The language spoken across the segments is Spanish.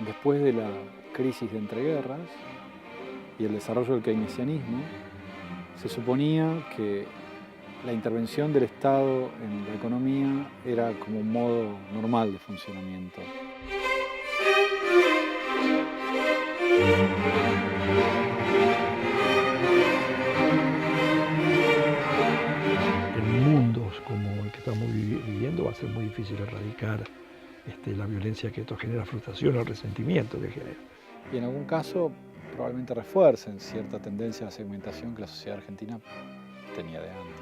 Después de la crisis de entreguerras y el desarrollo del keynesianismo, se suponía que la intervención del Estado en la economía era como un modo normal de funcionamiento. En mundos como el que estamos viviendo va a ser muy difícil erradicar la violencia que esto genera, frustración o el resentimiento que genera. Y en algún caso probablemente refuercen cierta tendencia de segmentación que la sociedad argentina tenía de antes.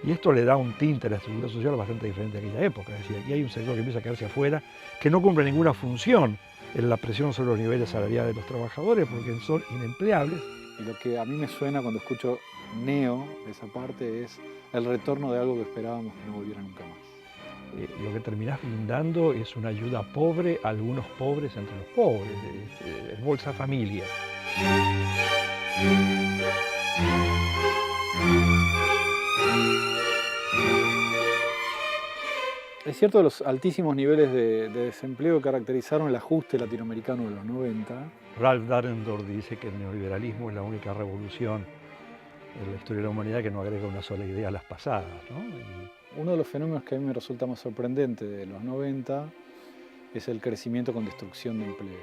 Y esto le da un tinte a la estructura social bastante diferente a aquella época. Es decir, aquí hay un sector que empieza a quedarse afuera, que no cumple ninguna función en la presión sobre los niveles salariales de los trabajadores porque son inempleables. Y lo que a mí me suena cuando escucho neo, esa parte, es el retorno de algo que esperábamos que no volviera nunca más. Lo que terminás brindando es una ayuda pobre a algunos pobres entre los pobres, es Bolsa Familia. Es cierto que los altísimos niveles de desempleo caracterizaron el ajuste latinoamericano de los 90. Ralph Dahrendorf dice que el neoliberalismo es la única revolución en la historia de la humanidad que no agrega una sola idea a las pasadas, ¿no? Uno de los fenómenos que a mí me resulta más sorprendente de los 90 es el crecimiento con destrucción de empleo.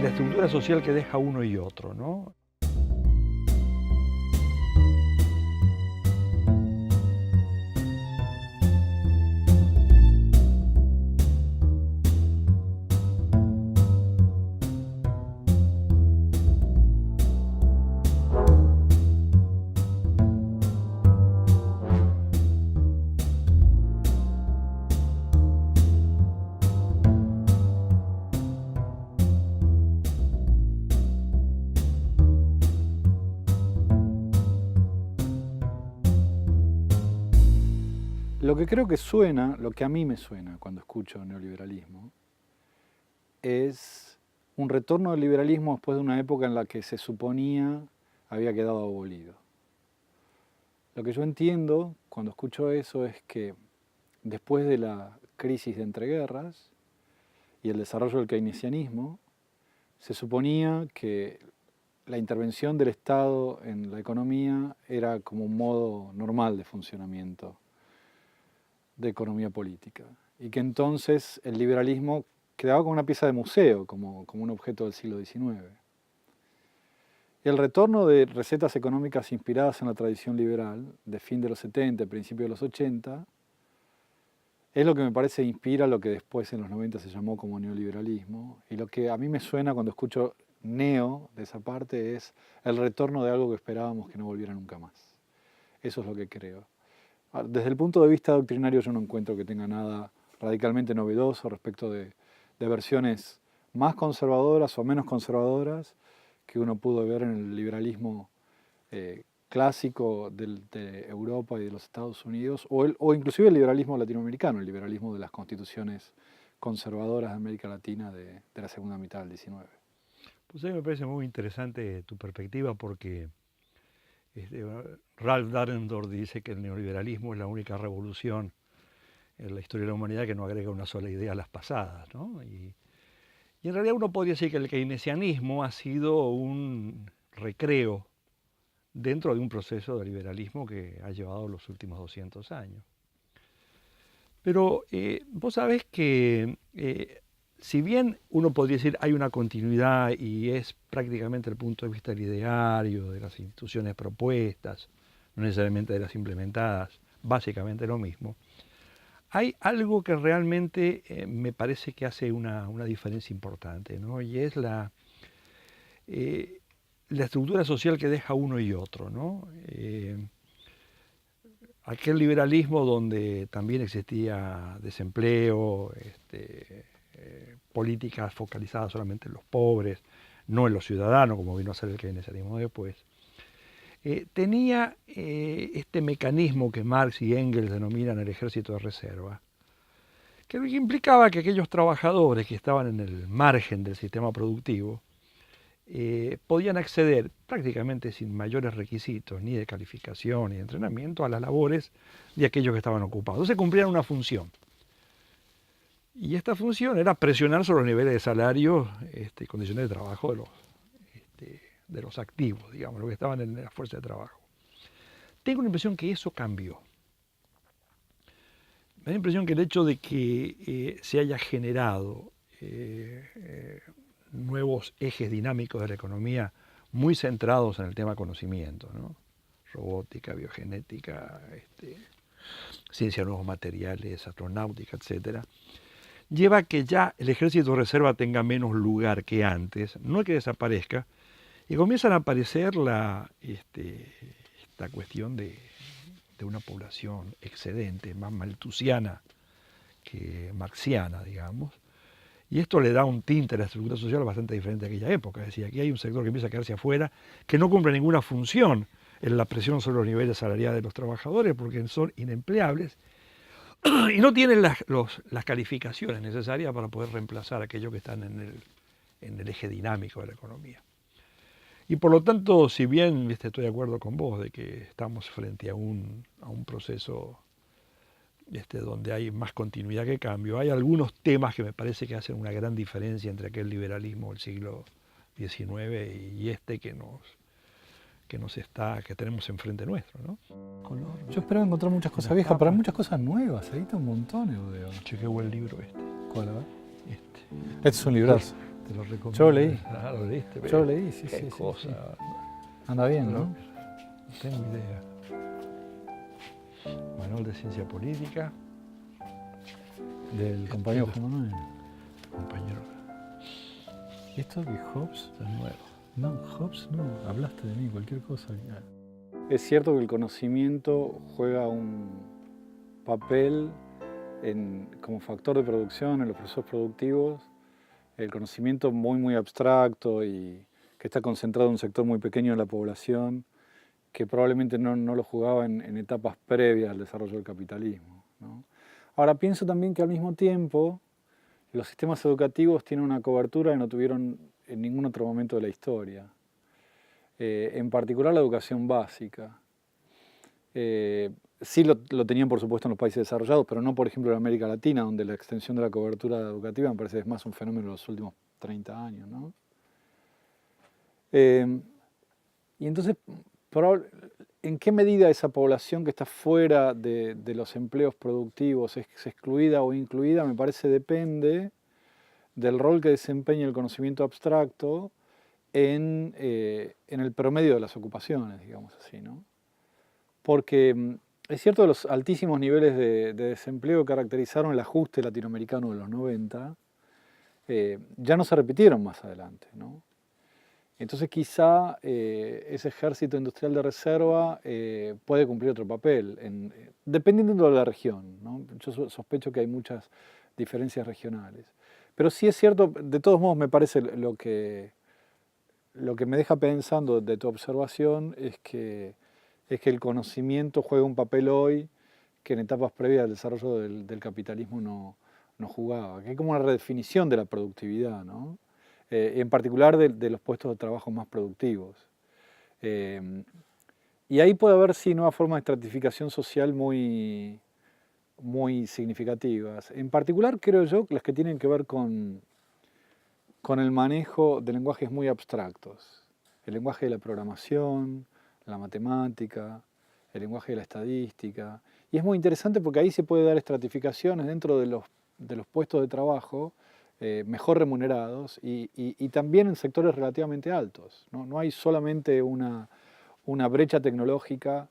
La estructura social que deja uno y otro, ¿no? Lo que creo que suena, lo que a mí me suena cuando escucho neoliberalismo, es un retorno del liberalismo después de una época en la que se suponía había quedado abolido. Lo que yo entiendo cuando escucho eso es que después de la crisis de entreguerras y el desarrollo del keynesianismo, se suponía que la intervención del Estado en la economía era como un modo normal de funcionamiento de economía política, y que entonces el liberalismo quedaba como una pieza de museo, como un objeto del siglo XIX. El retorno de recetas económicas inspiradas en la tradición liberal, de fin de los 70, principio de los 80, es lo que me parece inspira lo que después en los 90 se llamó como neoliberalismo, y lo que a mí me suena cuando escucho neo de esa parte es el retorno de algo que esperábamos que no volviera nunca más. Eso es lo que creo. Desde el punto de vista doctrinario yo no encuentro que tenga nada radicalmente novedoso respecto de versiones más conservadoras o menos conservadoras que uno pudo ver en el liberalismo clásico de Europa y de los Estados Unidos, o inclusive el liberalismo latinoamericano, el liberalismo de las constituciones conservadoras de América Latina de la segunda mitad del XIX. Pues a mí me parece muy interesante tu perspectiva porque Ralph Dahrendorf dice que el neoliberalismo es la única revolución en la historia de la humanidad que no agrega una sola idea a las pasadas, ¿no? Y en realidad uno podría decir que el keynesianismo ha sido un recreo dentro de un proceso de liberalismo que ha llevado los últimos 200 años. Pero vos sabés que si bien uno podría decir hay una continuidad y es prácticamente el punto de vista del ideario, de las instituciones propuestas, no necesariamente de las implementadas, básicamente lo mismo, hay algo que realmente me parece que hace una diferencia importante, ¿no? Y es la estructura social que deja uno y otro, ¿no? Aquel liberalismo donde también existía desempleo, políticas focalizadas solamente en los pobres, no en los ciudadanos, como vino a ser el keynesianismo después, tenía este mecanismo que Marx y Engels denominan el ejército de reserva, que implicaba que aquellos trabajadores que estaban en el margen del sistema productivo podían acceder prácticamente sin mayores requisitos, ni de calificación, ni de entrenamiento, a las labores de aquellos que estaban ocupados. Entonces cumplían una función. Y esta función era presionar sobre los niveles de salario y condiciones de trabajo de los activos, digamos, los que estaban en la fuerza de trabajo. Tengo la impresión que eso cambió. Me da la impresión que el hecho de que se haya generado nuevos ejes dinámicos de la economía muy centrados en el tema conocimiento, ¿no? Robótica, biogenética, ciencia de nuevos materiales, astronáutica, etcétera, lleva a que ya el ejército de reserva tenga menos lugar que antes, no es que desaparezca, y comienzan a aparecer esta cuestión de una población excedente, más malthusiana que marxiana, digamos, y esto le da un tinte a la estructura social bastante diferente a aquella época. Es decir, aquí hay un sector que empieza a quedarse afuera, que no cumple ninguna función en la presión sobre los niveles salariales de los trabajadores, porque son inempleables, y no tienen las calificaciones necesarias para poder reemplazar a aquellos que están en el eje dinámico de la economía. Y por lo tanto, si bien estoy de acuerdo con vos de que estamos frente a un proceso donde hay más continuidad que cambio, hay algunos temas que me parece que hacen una gran diferencia entre aquel liberalismo del siglo XIX y que tenemos enfrente nuestro, ¿no? Yo esperaba encontrar muchas cosas viejas, pero hay muchas cosas nuevas, ahí está un montón, Eudeo. Che, qué buen libro ¿Cuál, a ver? Este es un librazo. Te lo recomiendo. Yo lo leí. Ah, lo leíste. Yo lo leí, sí, qué sí. cosa. Sí. Anda bien, ¿no? No tengo idea. Manual de Ciencia Política. Del compañero Juan Manuel. Compañero. ¿Y esto de Hobbes? Es nuevo. No, Hobbes no, hablaste de mí, cualquier cosa. Es cierto que el conocimiento juega un papel como factor de producción en los procesos productivos. El conocimiento muy abstracto y que está concentrado en un sector muy pequeño de la población, que probablemente no lo jugaba en etapas previas al desarrollo del capitalismo, ¿no? Ahora pienso también que al mismo tiempo los sistemas educativos tienen una cobertura que no tuvieron en ningún otro momento de la historia. En particular la educación básica. Sí lo tenían por supuesto en los países desarrollados, pero no por ejemplo en América Latina, donde la extensión de la cobertura educativa me parece que es más un fenómeno de los últimos 30 años, ¿no? Y entonces, ¿en qué medida esa población que está fuera de los empleos productivos es excluida o incluida? Me parece depende del rol que desempeña el conocimiento abstracto en el promedio de las ocupaciones, digamos así, ¿no? Porque es cierto que los altísimos niveles de desempleo que caracterizaron el ajuste latinoamericano de los 90 ya no se repitieron más adelante, ¿no? Entonces quizá ese ejército industrial de reserva puede cumplir otro papel, dependiendo de la región, ¿no? Yo sospecho que hay muchas diferencias regionales. Pero sí es cierto, de todos modos me parece lo que me deja pensando de tu observación es que el conocimiento juega un papel hoy que en etapas previas al desarrollo del capitalismo no jugaba, que hay como una redefinición de la productividad, ¿no? En particular de los puestos de trabajo más productivos. Y ahí puede haber, sí, nuevas formas de estratificación social muy significativas. En particular, creo yo, las que tienen que ver con el manejo de lenguajes muy abstractos. El lenguaje de la programación, la matemática, el lenguaje de la estadística. Y es muy interesante porque ahí se puede dar estratificaciones dentro de los puestos de trabajo mejor remunerados y también en sectores relativamente altos, ¿no? No hay solamente una brecha tecnológica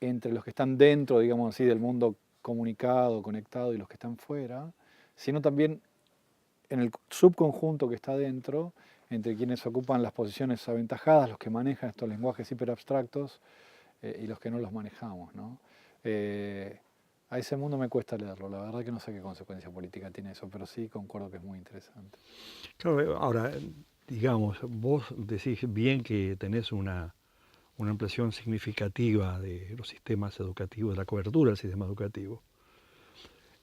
entre los que están dentro, digamos así, del mundo comunicado, conectado y los que están fuera, sino también en el subconjunto que está dentro, entre quienes ocupan las posiciones aventajadas, los que manejan estos lenguajes hiperabstractos y los que no los manejamos, ¿no? A ese mundo me cuesta leerlo, la verdad que no sé qué consecuencia política tiene eso, pero sí concuerdo que es muy interesante. Claro, ahora, digamos, vos decís bien que tenés una ampliación significativa de los sistemas educativos, de la cobertura del sistema educativo.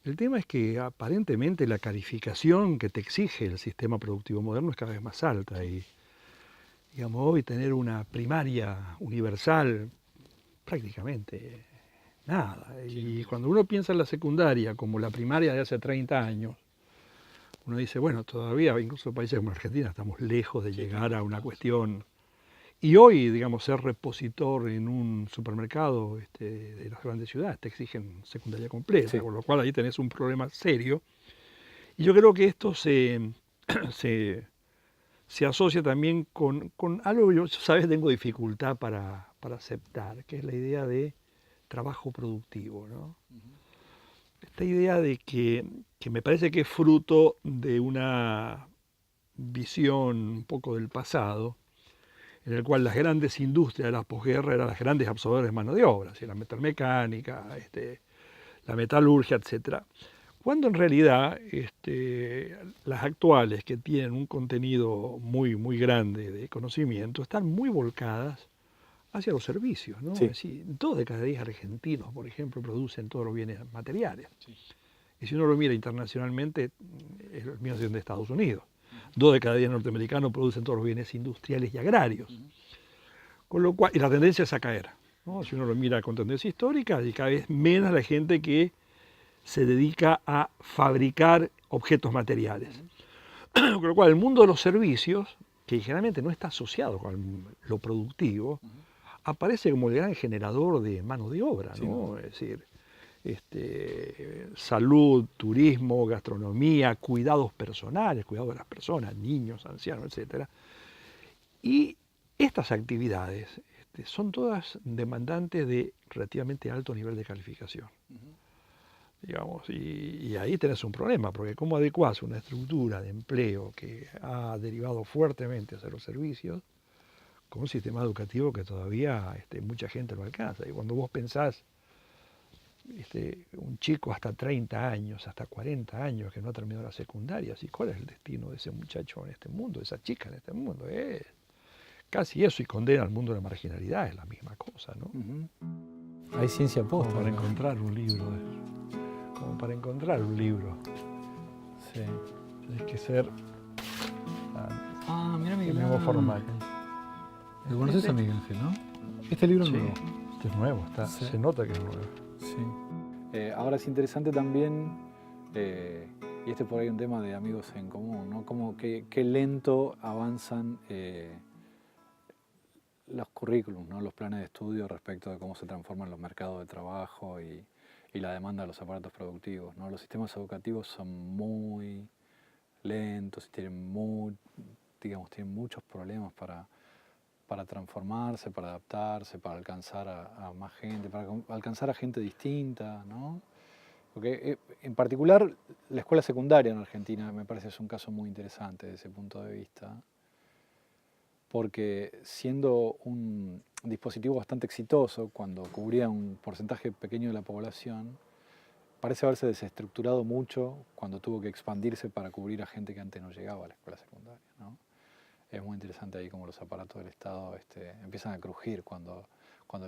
El tema es que aparentemente la calificación que te exige el sistema productivo moderno es cada vez más alta y digamos, hoy tener una primaria universal, prácticamente nada. Y cuando uno piensa en la secundaria como la primaria de hace 30 años, uno dice, bueno, todavía, incluso en países como Argentina, estamos lejos de llegar a una cuestión. Y hoy, digamos, ser repositor en un supermercado de las grandes ciudades te exigen secundaria completa, Sí. con lo cual ahí tenés un problema serio. Y yo creo que esto se, se asocia también con algo que yo, sabes, tengo dificultad para aceptar, que es la idea de trabajo productivo, ¿no? Esta idea de que me parece que es fruto de una visión un poco del pasado, en el cual las grandes industrias de la posguerra eran las grandes absorbedores de mano de obra, la metalmecánica, la metalurgia, etc. Cuando en realidad las actuales, que tienen un contenido muy, muy grande de conocimiento, están muy volcadas hacia los servicios, ¿no? Sí. Es decir, 2 de cada 10 argentinos, por ejemplo, producen todos los bienes materiales. Sí. Y si uno lo mira internacionalmente, es la misma situación de Estados Unidos. 2 de cada 10 norteamericanos producen todos los bienes industriales y agrarios. Con lo cual, y la tendencia es a caer, ¿no? Si uno lo mira con tendencia histórica, y cada vez menos la gente que se dedica a fabricar objetos materiales. Con lo cual, el mundo de los servicios, que generalmente no está asociado con lo productivo, aparece como el gran generador de mano de obra, ¿no? Es decir, salud, turismo, gastronomía, cuidados personales, cuidado de las personas, niños, ancianos, etc. Y estas actividades son todas demandantes de relativamente alto nivel de calificación. Digamos, y ahí tenés un problema, porque ¿cómo adecuás una estructura de empleo que ha derivado fuertemente hacia los servicios con un sistema educativo que todavía mucha gente no alcanza? Y cuando vos pensás un chico hasta 30 años, hasta 40 años que no ha terminado la secundaria, ¿sí? ¿Cuál es el destino de ese muchacho en este mundo, de esa chica en este mundo? Es casi eso, y condena al mundo de la marginalidad, es la misma cosa, ¿no? Hay ciencia posta. Como para encontrar un libro, como para encontrar un libro. Sí. Tienes que ser Mira Miguel el mismo Ángel. formato. ¿Lo conoces a Miguel Ángel, no? Este libro es Sí, nuevo. este es nuevo, Sí. se nota que es nuevo. Sí. Ahora es interesante también, y por ahí un tema de amigos en común, ¿no? Como qué lento avanzan los currículums, ¿no? Los planes de estudio respecto de cómo se transforman los mercados de trabajo y la demanda de los aparatos productivos, ¿no? Los sistemas educativos son muy lentos y tienen muchos problemas para transformarse, para adaptarse, para alcanzar a más gente, para alcanzar a gente distinta, ¿no? Porque en particular la escuela secundaria en Argentina me parece es un caso muy interesante desde ese punto de vista, porque siendo un dispositivo bastante exitoso cuando cubría un porcentaje pequeño de la población, parece haberse desestructurado mucho cuando tuvo que expandirse para cubrir a gente que antes no llegaba a la escuela secundaria, ¿no? Es muy interesante ahí cómo los aparatos del Estado empiezan a crujir cuando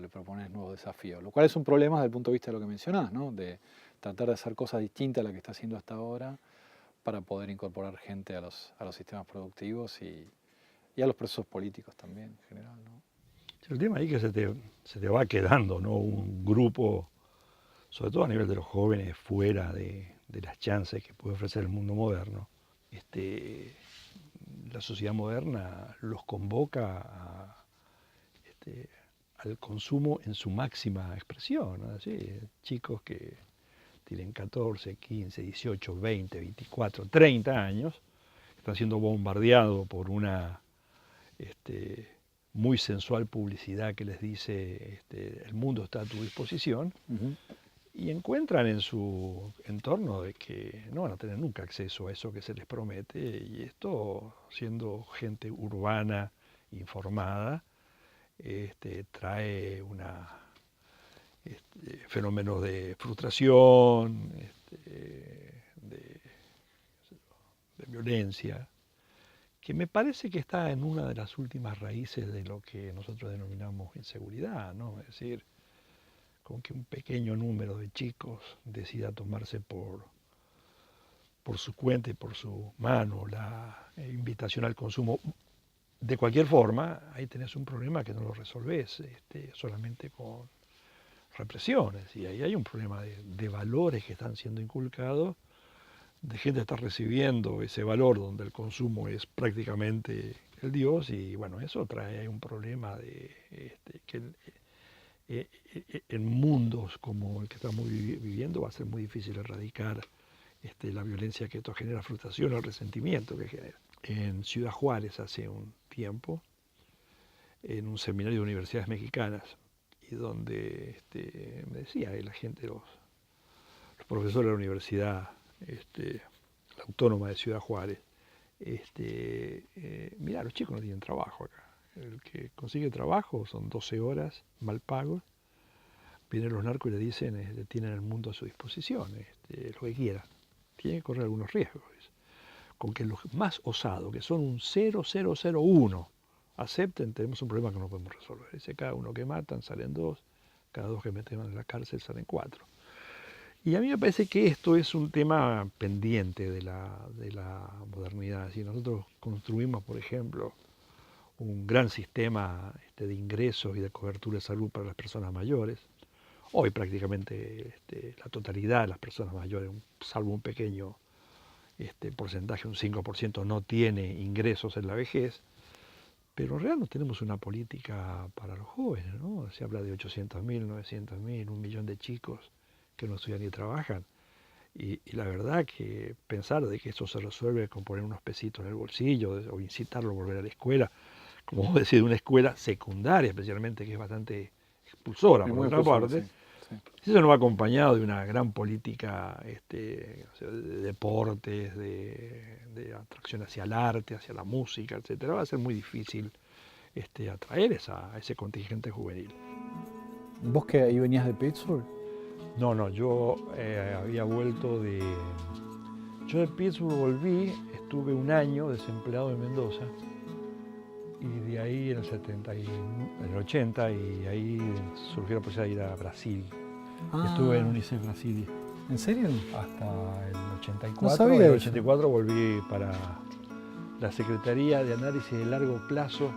le propones nuevos desafíos, lo cual es un problema desde el punto de vista de lo que mencionás, ¿no? De tratar de hacer cosas distintas a las que está haciendo hasta ahora para poder incorporar gente a los sistemas productivos y a los procesos políticos también en general, ¿no? El tema ahí que se te va quedando, ¿no? Un grupo, sobre todo a nivel de los jóvenes, fuera de las chances que puede ofrecer el mundo moderno. La sociedad moderna los convoca al consumo en su máxima expresión, ¿no? Así, chicos que tienen 14, 15, 18, 20, 24, 30 años, están siendo bombardeados por una muy sensual publicidad que les dice el mundo está a tu disposición, y encuentran en su entorno de que no van a tener nunca acceso a eso que se les promete, y esto, siendo gente urbana, informada, trae fenómenos de frustración, de violencia, que me parece que está en una de las últimas raíces de lo que nosotros denominamos inseguridad, ¿no? Es decir, con que un pequeño número de chicos decida tomarse por su cuenta y por su mano la invitación al consumo De cualquier forma, ahí tenés un problema que no lo resolvés solamente con represiones, y ahí hay un problema de valores que están siendo inculcados, de gente que está recibiendo ese valor donde el consumo es prácticamente el Dios, y bueno, eso trae un problema de que en mundos como el que estamos viviendo va a ser muy difícil erradicar la violencia que esto genera, frustración, el resentimiento que genera. En Ciudad Juárez hace un tiempo, en un seminario de universidades mexicanas, y donde me decía la gente, los profesores de la Universidad la Autónoma de Ciudad Juárez, mirá, los chicos no tienen trabajo acá. El que consigue trabajo son 12 horas mal pagos, vienen los narcos y le dicen, tienen el mundo a su disposición, lo que quieran. Tienen que correr algunos riesgos. Con que los más osados, que son un 0,001, acepten, tenemos un problema que no podemos resolver. Dice, cada uno que matan salen 2, cada 2 que meten en la cárcel salen 4. Y a mí me parece que esto es un tema pendiente de la modernidad. Si nosotros construimos, por ejemplo, un gran sistema de ingresos y de cobertura de salud para las personas mayores, hoy prácticamente la totalidad de las personas mayores, salvo un pequeño porcentaje, un 5%, no tiene ingresos en la vejez, pero en realidad no tenemos una política para los jóvenes, ¿no? Se habla de 800.000, 900.000, 1.000.000 de chicos que no estudian ni trabajan. Y la verdad que pensar de que eso se resuelve con poner unos pesitos en el bolsillo o incitarlo a volver a la escuela, como vos decís, de una escuela secundaria especialmente, que es bastante expulsora por otra parte, sí, sí. si eso no va acompañado de una gran política de deportes, de atracción hacia el arte, hacia la música, etcétera, va a ser muy difícil atraer a ese contingente juvenil. ¿Vos que ahí venías de Pittsburgh? No, yo había vuelto de... Yo de Pittsburgh volví, estuve un año desempleado en Mendoza, y de ahí en el 80, y ahí surgió la posibilidad de ir a Brasil. Estuve en UNICEF Brasil ¿En serio? hasta el 84. No sabía en el eso. 84 volví para la Secretaría de Análisis de Largo Plazo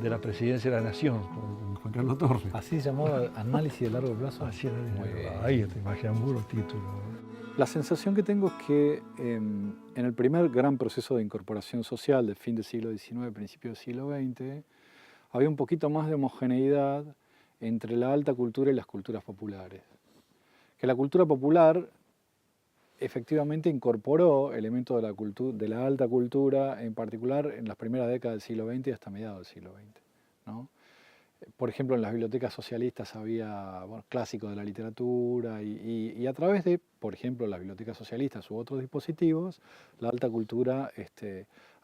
de la Presidencia de la Nación, con Juan Carlos Torres. ¿Así se llamaba análisis de largo plazo? Así era. Muy bien. Ahí te imaginan puros títulos. La sensación que tengo es que en el primer gran proceso de incorporación social del fin del siglo XIX, principio del siglo XX, había un poquito más de homogeneidad entre la alta cultura y las culturas populares. Que la cultura popular efectivamente incorporó elementos de la alta cultura, en particular en las primeras décadas del siglo XX y hasta mediados del siglo XX, ¿no? Por ejemplo, en las bibliotecas socialistas había clásicos de la literatura y a través de, por ejemplo, las bibliotecas socialistas u otros dispositivos, la alta cultura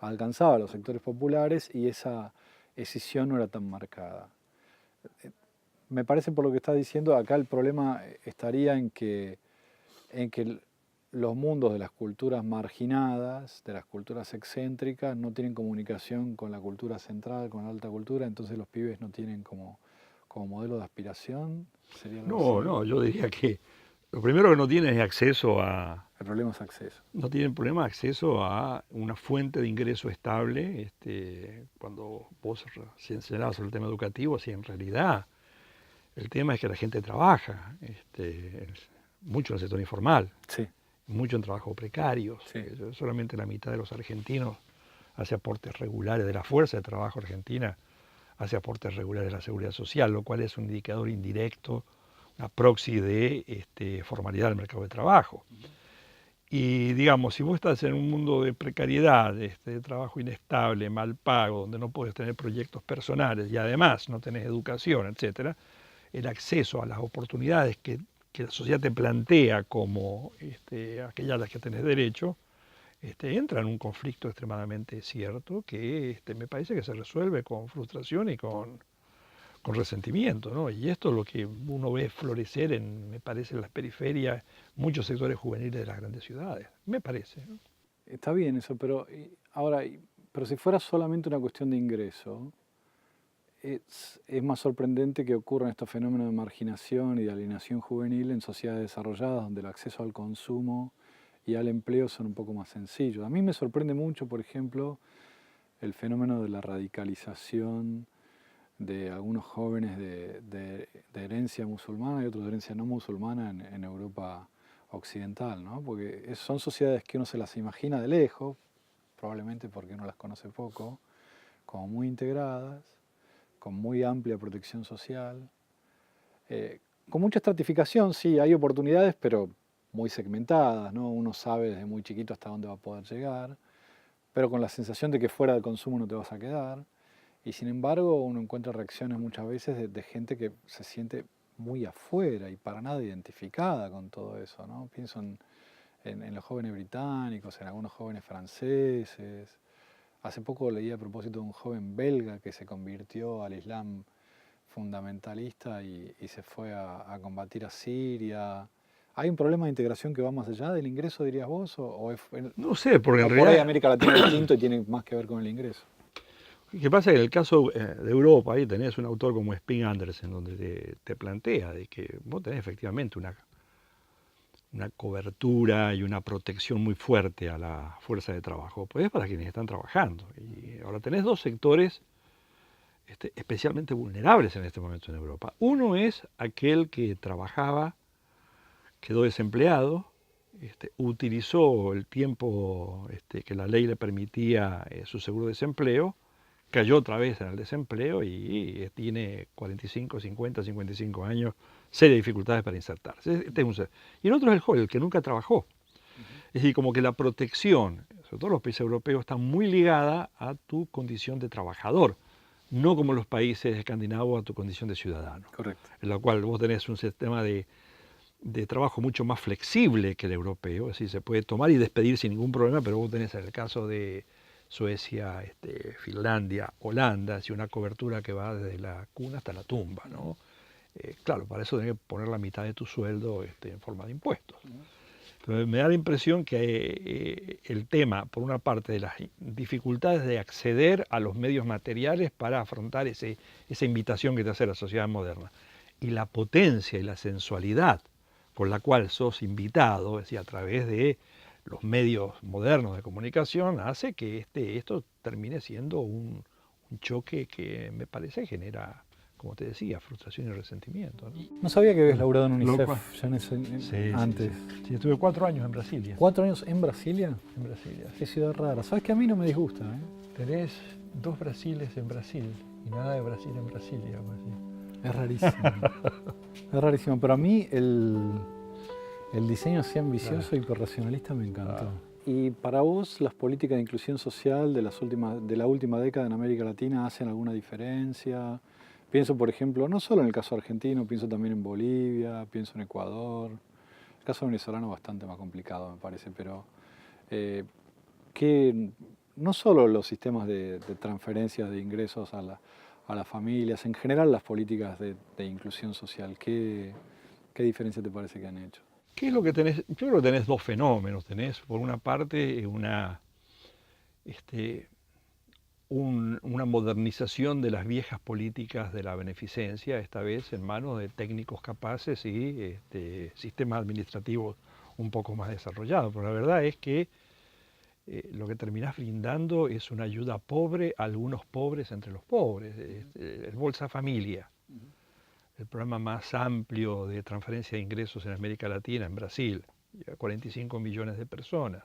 alcanzaba a los sectores populares y esa escisión no era tan marcada. Me parece, por lo que estás diciendo, acá el problema estaría en que los mundos de las culturas marginadas, de las culturas excéntricas, no tienen comunicación con la cultura central, con la alta cultura, entonces los pibes no tienen como modelo de aspiración. ¿Sería algo así? No, yo diría que lo primero que no tienen es acceso a... El problema es acceso. No tienen problema de acceso a una fuente de ingreso estable. Cuando vos señalabas sobre el tema educativo, sí, en realidad el tema es que la gente trabaja, mucho en el sector informal. Sí. Mucho en trabajos precarios. Sí. Solamente la mitad de los argentinos hace aportes regulares, de la fuerza de trabajo argentina hace aportes regulares a la seguridad social, lo cual es un indicador indirecto, una proxy de formalidad del mercado de trabajo. Y digamos, si vos estás en un mundo de precariedad, de trabajo inestable, mal pago, donde no puedes tener proyectos personales y además no tenés educación, etc., el acceso a las oportunidades que la sociedad te plantea como aquellas a las que tenés derecho, entra en un conflicto extremadamente cierto que me parece que se resuelve con frustración y con resentimiento, ¿no? Y esto es lo que uno ve florecer me parece, en las periferias, muchos sectores juveniles de las grandes ciudades, me parece, ¿no? Está bien eso, pero pero si fuera solamente una cuestión de ingreso, es más sorprendente que ocurran estos fenómenos de marginación y de alienación juvenil en sociedades desarrolladas donde el acceso al consumo y al empleo son un poco más sencillos. A mí me sorprende mucho, por ejemplo, el fenómeno de la radicalización de algunos jóvenes de herencia musulmana y otros de herencia no musulmana en Europa occidental, ¿no? Porque son sociedades que uno se las imagina de lejos, probablemente porque uno las conoce poco, como muy integradas, con muy amplia protección social, con mucha estratificación, sí, hay oportunidades, pero muy segmentadas, ¿no? Uno sabe desde muy chiquito hasta dónde va a poder llegar, pero con la sensación de que fuera del consumo no te vas a quedar. Y sin embargo, uno encuentra reacciones muchas veces de gente que se siente muy afuera y para nada identificada con todo eso, ¿no? Pienso en los jóvenes británicos, en algunos jóvenes franceses. Hace poco leí a propósito de un joven belga que se convirtió al Islam fundamentalista y se fue a combatir a Siria. ¿Hay un problema de integración que va más allá del ingreso, dirías vos? No sé, porque en por ahí realidad América Latina es distinto y tiene más que ver con el ingreso? ¿qué pasa? Que en el caso de Europa, ahí tenés un autor como Spin Andersen, donde te plantea de que vos tenés efectivamente una cobertura y una protección muy fuerte a la fuerza de trabajo, pues es para quienes están trabajando. Y ahora tenés dos sectores especialmente vulnerables en este momento en Europa. Uno es aquel que trabajaba, quedó desempleado, utilizó el tiempo que la ley le permitía su seguro de desempleo, cayó otra vez en el desempleo y tiene 45, 50, 55 años, serias dificultades para insertarse. Y el otro es el joven, el que nunca trabajó. Es decir, como que la protección, sobre todo en los países europeos, está muy ligada a tu condición de trabajador, no como los países escandinavos a tu condición de ciudadano. Correcto. En la cual vos tenés un sistema de trabajo mucho más flexible que el europeo, es decir, se puede tomar y despedir sin ningún problema, pero vos tenés en el caso de Suecia, Finlandia, Holanda, es una cobertura que va desde la cuna hasta la tumba, ¿no? Claro, para eso tenés que poner la mitad de tu sueldo en forma de impuestos. Pero me da la impresión que el tema, por una parte, de las dificultades de acceder a los medios materiales para afrontar esa invitación que te hace la sociedad moderna, y la potencia y la sensualidad con la cual sos invitado, es decir, a través de los medios modernos de comunicación, hace que esto termine siendo un choque que me parece genera, como te decía, frustración y resentimiento, ¿no? No sabía que habías laburado en Lo UNICEF cual- antes. Sí, estuve 4 años en Brasilia. 4 años en Brasilia. En Brasilia. Qué ciudad rara. ¿Sabes que a mí no me disgusta? Tenés 2 Brasiles en Brasil y nada de Brasil en Brasilia, algo así. Es rarísimo. Es rarísimo. Pero a mí el diseño así ambicioso y hiperracionalista me encantó. ¿Y para vos las políticas de inclusión social de la última década en América Latina hacen alguna diferencia? Pienso, por ejemplo, no solo en el caso argentino, pienso también en Bolivia, pienso en Ecuador. El caso venezolano es bastante más complicado, me parece, pero que no solo los sistemas de transferencias de ingresos a las familias, en general las políticas de inclusión social, ¿qué diferencia te parece que han hecho? ¿Qué es lo que tenés? Yo creo que tenés 2 fenómenos. Tenés, por una parte, una modernización de las viejas políticas de la beneficencia, esta vez en manos de técnicos capaces y sistemas administrativos un poco más desarrollados. Pero la verdad es que lo que terminás brindando es una ayuda pobre a algunos pobres entre los pobres. El Bolsa Familia, el programa más amplio de transferencia de ingresos en América Latina, en Brasil, 45 millones de personas,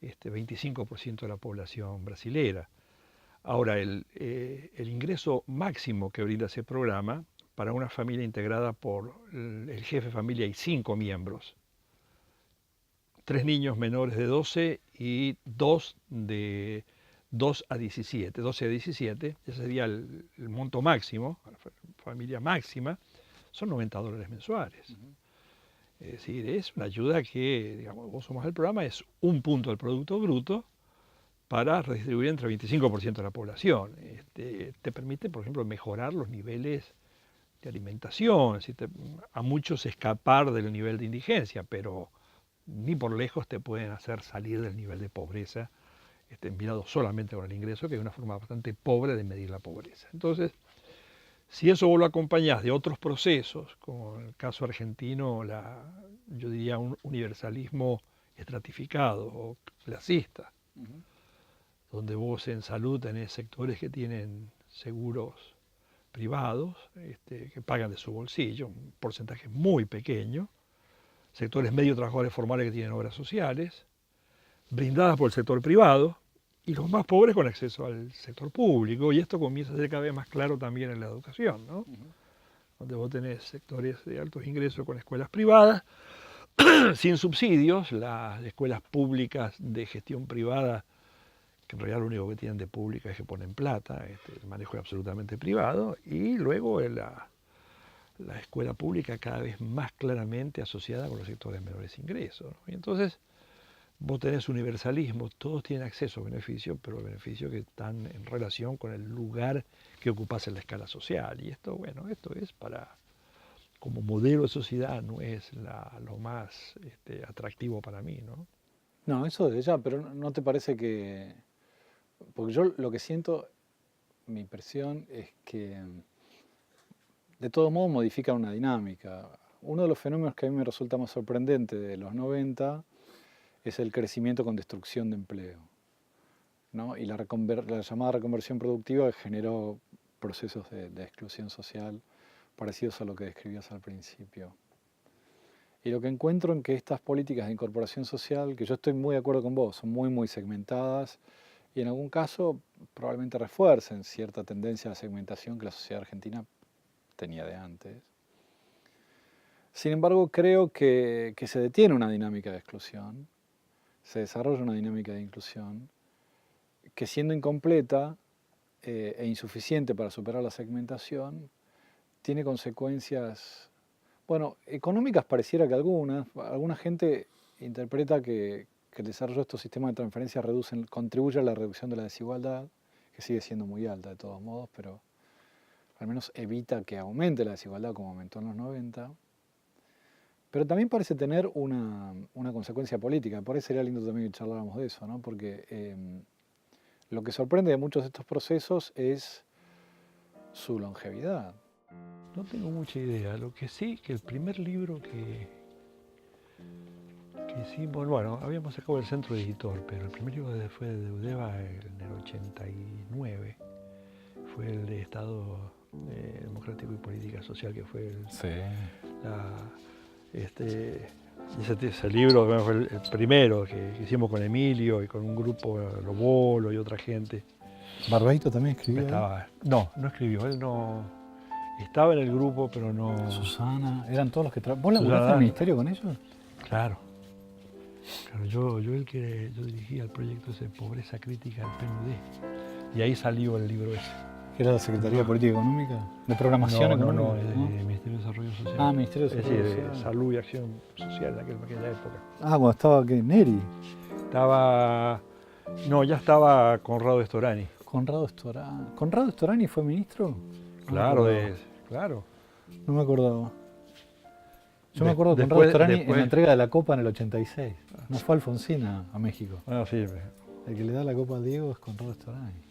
25% de la población brasilera. Ahora, el ingreso máximo que brinda ese programa para una familia integrada por el jefe de familia y 5 miembros, 3 niños menores de 12 y 2 de 12 a 17, ese sería el monto máximo, la familia máxima, son $90 mensuales. Es decir, es una ayuda que, digamos, vos sumás el programa, es un punto del Producto Bruto para redistribuir entre el 25% de la población. Te permite, por ejemplo, mejorar los niveles de alimentación, a muchos escapar del nivel de indigencia, pero ni por lejos te pueden hacer salir del nivel de pobreza, mirado solamente con el ingreso, que es una forma bastante pobre de medir la pobreza. Entonces, si eso vos lo acompañás de otros procesos, como en el caso argentino, yo diría un universalismo estratificado o clasista, donde vos en salud tenés sectores que tienen seguros privados, que pagan de su bolsillo, un porcentaje muy pequeño, sectores medio trabajadores formales que tienen obras sociales, brindadas por el sector privado, y los más pobres con acceso al sector público, y esto comienza a ser cada vez más claro también en la educación, ¿no? Donde vos tenés sectores de altos ingresos con escuelas privadas, sin subsidios, las escuelas públicas de gestión privada, que en realidad lo único que tienen de pública es que ponen plata, el manejo es absolutamente privado, y luego la escuela pública cada vez más claramente asociada con los sectores de menores ingresos, ¿no? Y entonces vos tenés universalismo, todos tienen acceso a beneficios, pero beneficios que están en relación con el lugar que ocupás en la escala social. Y esto, bueno, esto es como modelo de sociedad, no es lo más atractivo para mí, ¿no? No, eso desde ya, pero ¿no te parece que...? Porque yo lo que siento, mi impresión es que de todos modos modifican una dinámica. Uno de los fenómenos que a mí me resulta más sorprendente de los 90 es el crecimiento con destrucción de empleo, ¿no? Y la llamada reconversión productiva que generó procesos de exclusión social parecidos a lo que describías al principio. Y lo que encuentro en que estas políticas de incorporación social, que yo estoy muy de acuerdo con vos, son muy segmentadas y en algún caso probablemente refuercen cierta tendencia a la segmentación que la sociedad argentina tenía de antes. Sin embargo, creo que se detiene una dinámica de exclusión, se desarrolla una dinámica de inclusión, que siendo incompleta e insuficiente para superar la segmentación, tiene consecuencias, bueno, económicas pareciera que alguna gente interpreta que el desarrollo de estos sistemas de transferencia contribuye a la reducción de la desigualdad, que sigue siendo muy alta de todos modos, pero al menos evita que aumente la desigualdad como aumentó en los 90. Pero también parece tener una consecuencia política. Por eso sería lindo también que charláramos de eso, ¿no? Porque lo que sorprende de muchos de estos procesos es su longevidad. No tengo mucha idea. Lo que sí, que el primer libro que hicimos, bueno, habíamos sacado el Centro Editor, pero el primer libro fue de Deudeva en el 89. Fue el de Estado Democrático y Política Social, que fue ese libro fue el primero que hicimos con Emilio y con un grupo, Lobolo y otra gente. ¿Barbeito también escribió? No escribió, él no. Estaba en el grupo, pero no... Susana, eran todos los que trabajaban. ¿Vos laburaste en el ministerio con ellos? Claro, yo dirigía el proyecto ese Pobreza Crítica del PNUD, y ahí salió el libro ese. ¿Era la Secretaría de Política Económica? ¿De Programación Económica? No, el Ministerio de Desarrollo Social. Ah, Ministerio de Desarrollo Social. Es Social. decir, de Salud y Acción Social en aquella época. Ah, cuando estaba, ¿qué? ¿Neri? Ya estaba Conrado Storani. Conrado Storani. ¿Conrado Storani fue ministro? Claro. No me acordaba. Yo me acuerdo de Conrado Storani en la entrega de la Copa en el 86. No fue Alfonsín a México. Sí. El que le da la Copa a Diego es Conrado Storani.